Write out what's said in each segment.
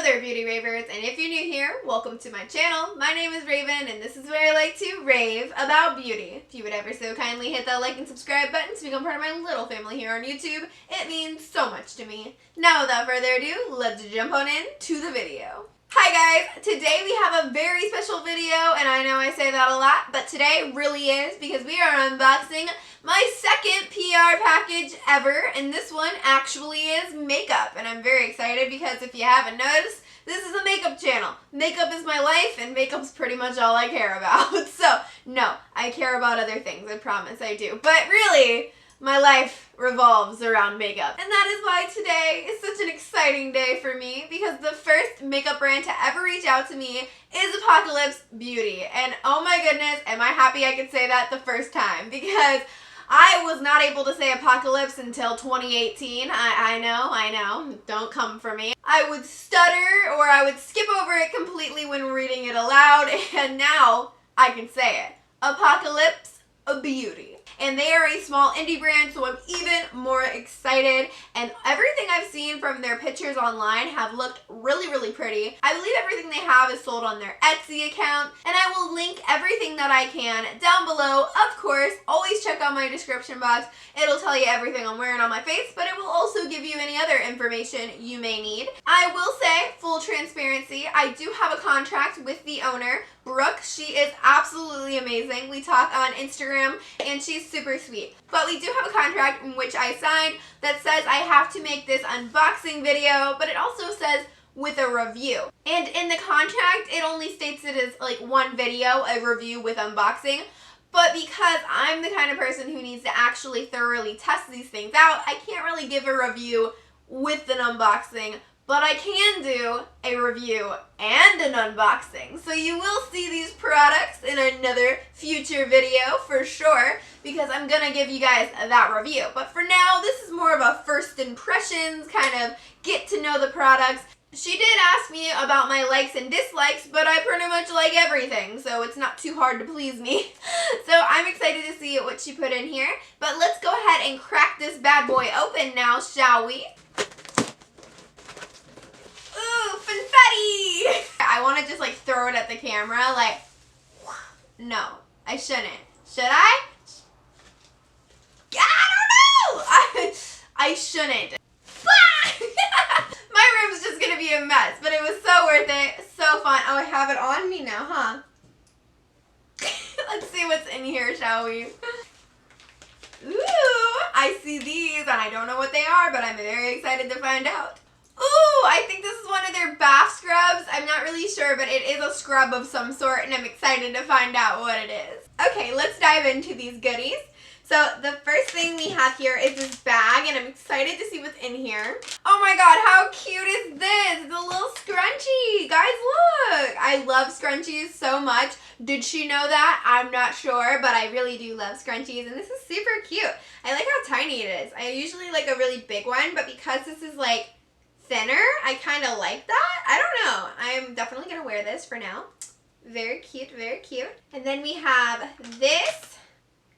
there, beauty ravers, and if you're new here, welcome to my channel. My name is Raven, and this is where I like to rave about beauty. If you would ever so kindly hit that like and subscribe button to become part of my little family here on YouTube, it means so much to me. Now without further ado, let's jump on in to the video. Hi guys, today we have a very special video, and I know I say that a lot, but today really is because we are unboxing my second PR package ever, and this one actually is makeup, and I'm very excited because if you haven't noticed, this is a makeup channel. Makeup is my life, and makeup's pretty much all I care about. So, no, I care about other things, I promise I do, but really, my life revolves around makeup. And that is why today is such an exciting day for me, because the first makeup brand to ever reach out to me is ApocalypseBeauty. And oh my goodness, am I happy I could say that the first time, because I was not able to say apocalypse until 2018. I know, don't come for me. I would stutter or I would skip over it completely when reading it aloud, and now I can say it. ApocalypseBeauty. And they are a small indie brand, so I'm even more excited. And everything I've seen from their pictures online have looked really, really pretty. I believe everything they have is sold on their Etsy account, and I will link everything that I can down below. Of course, always check out my description box. It'll tell you everything I'm wearing on my face, but it will also give you any other information you may need. I will say, full transparency, I do have a contract with the owner, Brooke. She is absolutely amazing. We talk on Instagram, and she's super sweet. But we do have a contract in which I signed that says I have to make this unboxing video, but it also says with a review. And in the contract, it only states it as like one video, a review with unboxing. But because I'm the kind of person who needs to actually thoroughly test these things out, I can't really give a review with an unboxing, but I can do a review and an unboxing. So you will see these products in another future video for sure, because I'm gonna give you guys that review. But for now, this is more of a first impressions, kind of get to know the products. She did ask me about my likes and dislikes, but I pretty much like everything, so it's not too hard to please me. So I'm excited to see what she put in here. But let's go ahead and crack this bad boy open now, shall we? Ooh, confetti! I want to just like throw it at the camera, like, no, I shouldn't. Should I? I don't know! I shouldn't. My room's just gonna be a mess, but it was so worth it, so fun. Oh, I have it on me now, huh? Let's see what's in here, shall we? Ooh, I see these, and I don't know what they are, but I'm very excited to find out. Ooh, I think this is one of their bath scrubs. I'm not really sure, but it is a scrub of some sort, and I'm excited to find out what it is. Okay, let's dive into these goodies. So the first thing we have here is this bag, and I'm excited to see what's in here. Oh my god, how cute is this? It's a little scrunchie. Guys, look. I love scrunchies so much. Did she know that? I'm not sure, but I really do love scrunchies, and this is super cute. I like how tiny it is. I usually like a really big one, but because this is like thinner, I kind of like that. I don't know. I'm definitely going to wear this for now. Very cute, very cute. And then we have this.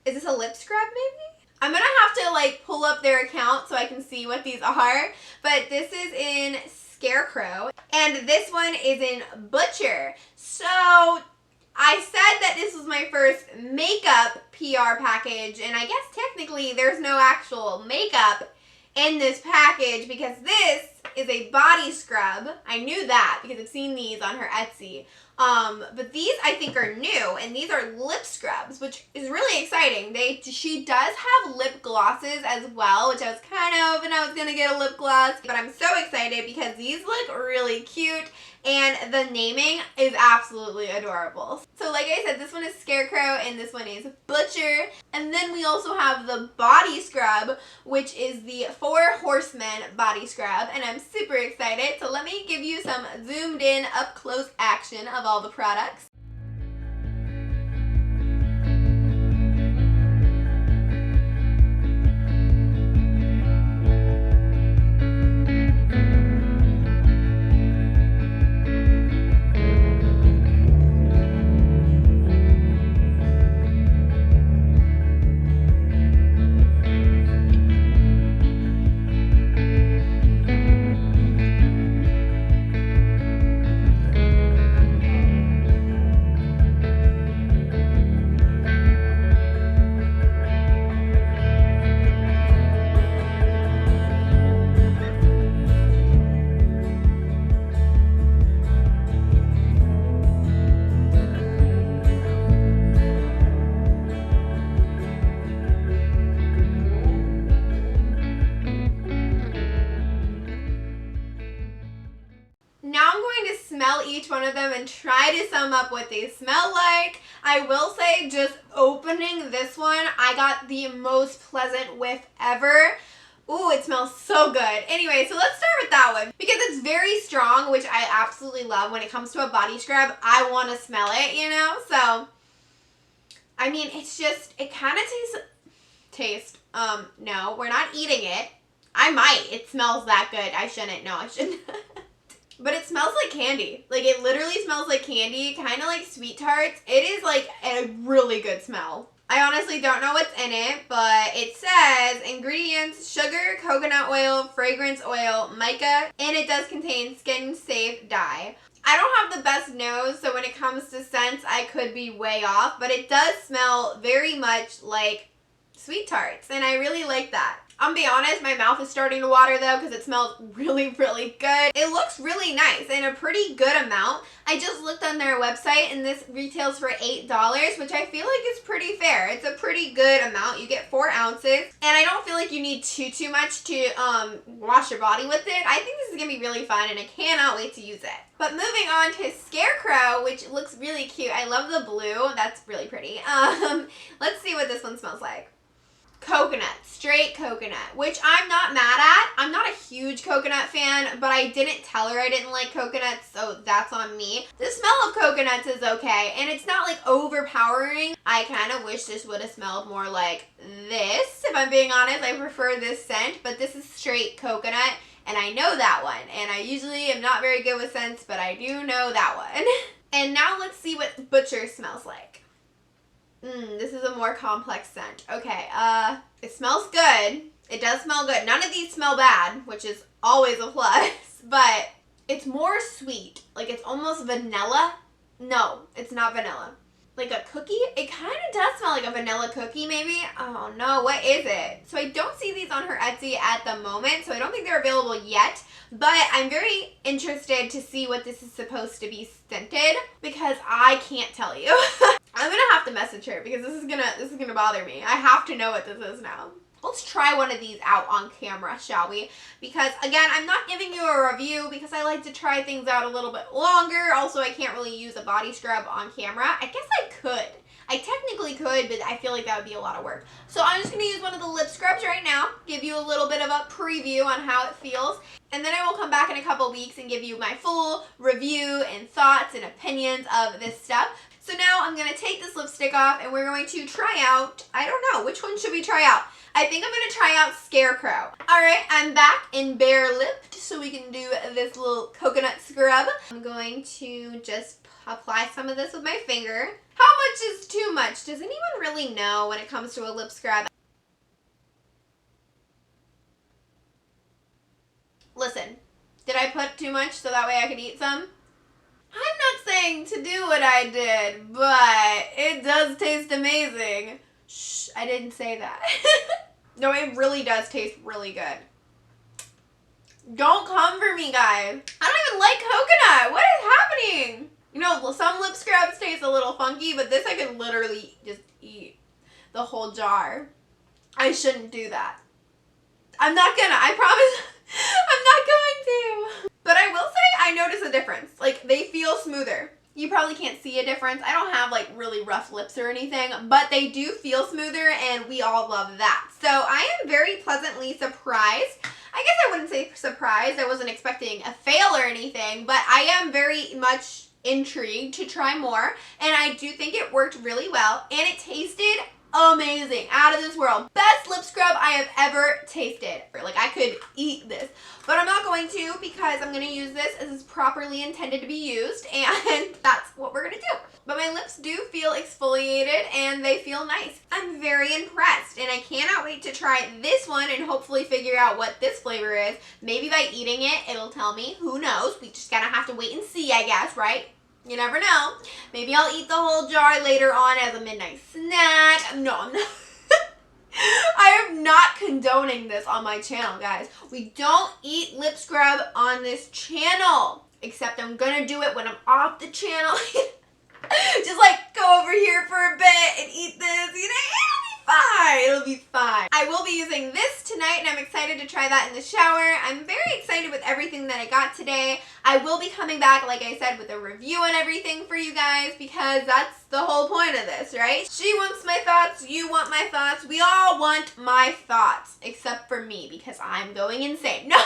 Is this a lip scrub maybe? I'm going to have to like pull up their account so I can see what these are. But this is in Scarecrow. And this one is in Butcher. So I said that this was my first makeup PR package. And I guess technically there's no actual makeup in this package because this is a body scrub. I knew that because I've seen these on her Etsy. But these I think are new, and these are lip scrubs, which is really exciting. She does have lip glosses as well, which I was kind of hoping I was going to get a lip gloss, but I'm so excited because these look really cute, and the naming is absolutely adorable. So like I said, this one is Scarecrow, and this one is Butcher, and then we also have the body scrub, which is the 4 Horsemen body scrub, and I'm super excited. So let me give you some zoomed in up close action of all the products. I'm going to smell each one of them and try to sum up what they smell like. I will say, just opening this one, I got the most pleasant whiff ever. Ooh, it smells so good. Anyway, so let's start with that one because it's very strong, which I absolutely love. When it comes to a body scrub, I want to smell it, you know? So, I mean, it's just, it kind of tastes, no, we're not eating it. I might. It smells that good. I shouldn't. No, I shouldn't. But it smells like candy. Like, it literally smells like candy, kind of like Sweet Tarts. It is, like, a really good smell. I honestly don't know what's in it, but it says ingredients: sugar, coconut oil, fragrance oil, mica, and it does contain skin-safe dye. I don't have the best nose, so when it comes to scents, I could be way off, but it does smell very much like Sweet Tarts, and I really like that. I'm gonna be honest, my mouth is starting to water though because it smells really, really good. It looks really nice and a pretty good amount. I just looked on their website and this retails for $8, which I feel like is pretty fair. It's a pretty good amount. You get 4 ounces and I don't feel like you need too much to wash your body with it. I think this is gonna be really fun and I cannot wait to use it. But moving on to Scarecrow, which looks really cute. I love the blue. That's really pretty. Let's see what this one smells like. Coconut, straight coconut, which I'm not mad at. I'm not a huge coconut fan, but I didn't tell her I didn't like coconuts, so that's on me. The smell of coconuts is okay, and it's not like overpowering. I kind of wish this would have smelled more like this. If I'm being honest, I prefer this scent, but this is straight coconut, and I know that one. And I usually am not very good with scents, but I do know that one. And now let's see what Butcher smells like. This is a more complex scent. Okay, it smells good. It does smell good. None of these smell bad, which is always a plus, but it's more sweet. Like, it's almost vanilla. No, it's not vanilla. Like a cookie? It kind of does smell like a vanilla cookie, maybe. Oh, no, what is it? So I don't see these on her Etsy at the moment, so I don't think they're available yet, but I'm very interested to see what this is supposed to be scented because I can't tell you. I'm gonna have to message her because this is gonna bother me. I have to know what this is now. Let's try one of these out on camera, shall we? Because again, I'm not giving you a review because I like to try things out a little bit longer. Also, I can't really use a body scrub on camera. I guess I could. I technically could, but I feel like that would be a lot of work. So I'm just gonna use one of the lip scrubs right now, give you a little bit of a preview on how it feels. And then I will come back in a couple weeks and give you my full review and thoughts and opinions of this stuff. So now I'm going to take this lipstick off and we're going to try out, I don't know, which one should we try out? I think I'm going to try out Scarecrow. Alright, I'm back in bare lipped so we can do this little coconut scrub. I'm going to just apply some of this with my finger. How much is too much? Does anyone really know when it comes to a lip scrub? Listen, did I put too much so that way I could eat some? I'm not saying to do what I did, but it does taste amazing. Shh, I didn't say that. No, it really does taste really good. Don't come for me, guys. I don't even like coconut. What is happening? You know, some lip scrubs taste a little funky, but this I could literally just eat the whole jar. I shouldn't do that. I'm not gonna, I promise. I'm not going to. But I will say I notice a difference. Like, they feel smoother. You probably can't see a difference. I don't have like really rough lips or anything, but they do feel smoother and we all love that. So I am very pleasantly surprised. I guess I wouldn't say surprised. I wasn't expecting a fail or anything, but I am very much intrigued to try more. And I do think it worked really well and it tasted amazing, out of this world. Best lip scrub I have ever tasted. Like, I could eat this, but I'm not going to because I'm going to use this as it's properly intended to be used, and that's what we're going to do. But my lips do feel exfoliated and they feel nice. I'm very impressed and I cannot wait to try this one and hopefully figure out what this flavor is. Maybe by eating it, it'll tell me. Who knows? We just gotta have to wait and see, I guess, right? You never know. Maybe I'll eat the whole jar later on as a midnight snack. No, I'm not. I am not condoning this on my channel, guys. We don't eat lip scrub on this channel. Except I'm gonna do it when I'm off the channel. Just like go over here for a bit and eat this. You know, it'll be fine. It'll be fine. I will be using this tonight, and I'm excited to try that in the shower. I'm very excited with everything that I got today. I will be coming back, like I said, with a review on everything for you guys, because that's the whole point of this, right? She wants my thoughts, you want my thoughts, we all want my thoughts, except for me, because I'm going insane. No!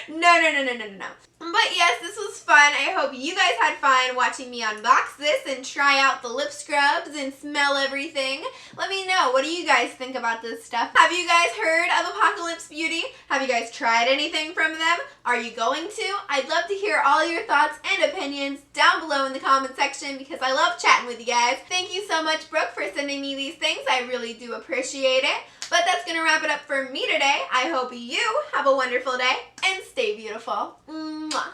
No. But yes, this was fun. I hope you guys had fun watching me unbox this and try out the lip scrubs and smell everything. Let me know, what do you guys think about this stuff? Have you guys heard of Apocalypse Beauty? Have you guys tried anything from them? Are you going to? I'd love to hear all your thoughts and opinions down below in the comment section, because I love chatting with you guys. Thank you so much, Brooke, for sending me these things. I really do appreciate it. But that's going to wrap it up for me today. I hope you have a wonderful day and stay beautiful. Mwah.